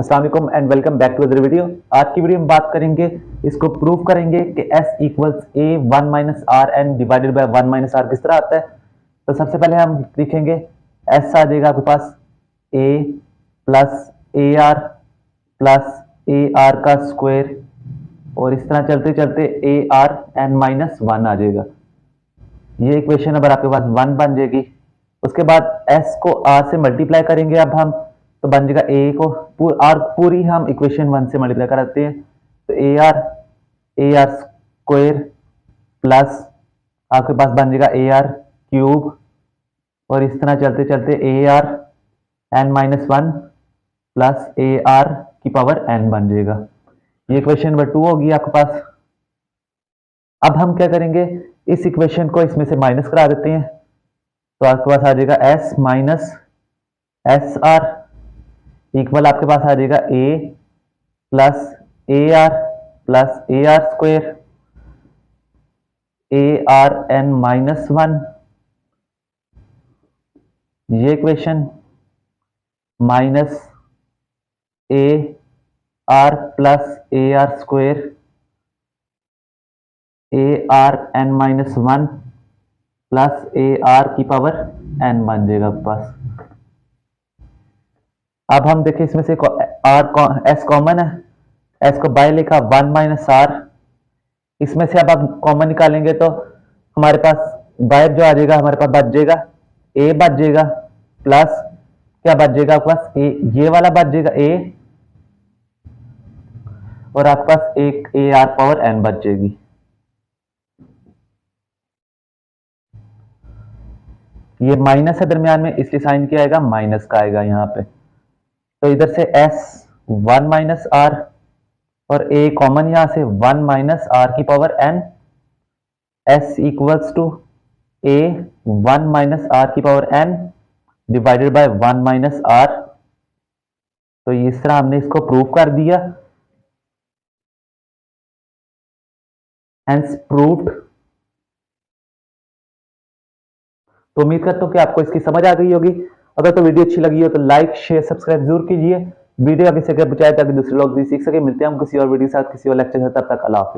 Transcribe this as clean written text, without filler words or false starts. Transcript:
अस्सलाम वालेकुम and welcome back to other video. आज की वीडियो में बात करेंगे, इसको प्रूव करेंगे कि s equals a 1 minus r n divided by 1 minus r किस तरह आता है। तो सबसे पहले हम लिखेंगे s आ जाएगा आपके पास a प्लस ए आर का स्क्वायर और इस तरह चलते चलते ए आर एन माइनस 1 आ जाएगा। ये इक्वेशन नंबर आपके पास 1 बन जाएगी। उसके बाद s को r से मल्टीप्लाई करेंगे अब हम, तो बन जाएगा a को r पूरी हम इक्वेशन 1 से मल्टीप्लाई कराते हैं, तो ए आर स्क्वायर प्लस आपके पास बन जाएगा ए आर क्यूब और इस तरह चलते चलते a r n minus 1 plus a r की पावर एन बन जाएगा। ये इक्वेशन नंबर 2 होगी आपके पास। अब हम क्या करेंगे, इस इक्वेशन को इसमें से माइनस करा देते हैं, तो आपके पास आ जाएगा s minus s r equal आपके पास आ जाएगा a plus a r square a r n minus 1, ये equation minus a r plus a r square a r n minus 1 plus a r की पावर एन बन जाएगा आपके पास। अब हम देखें इसमें से एस कॉमन है, एस को बाय लिखा 1 माइनस आर, इसमें से अब आप कॉमन निकालेंगे तो हमारे पास बाहर जो आ जाएगा हमारे पास बच जाएगा ए बच जाएगा प्लस क्या बच जाएगा आपके पास ए, ये वाला बच जाएगा ए और आपके पास एक ए आर पावर एन बच जाएगी। ये माइनस है दरमियान में, इसलिए साइन क्या आएगा, माइनस का आएगा यहाँ पे। तो इधर से s 1 माइनस आर और a कॉमन यहां से 1 माइनस आर की power n, s equals to a 1 minus r की power n divided by 1 minus r. तो इस तरह हमने इसको प्रूव कर दिया, हेंस प्रूव्ड। तो उम्मीद करता हूं कि आपको इसकी समझ आ गई होगी। अगर तो वीडियो अच्छी लगी हो तो लाइक शेयर सब्सक्राइब जरूर कीजिए। वीडियो आगे से पहुंचाए ताकि दूसरे लोग भी सीख सके। मिलते हैं हम किसी और वीडियो के साथ, किसी और लेक्चर के साथ। तब तक अल्लाह हाफिज़।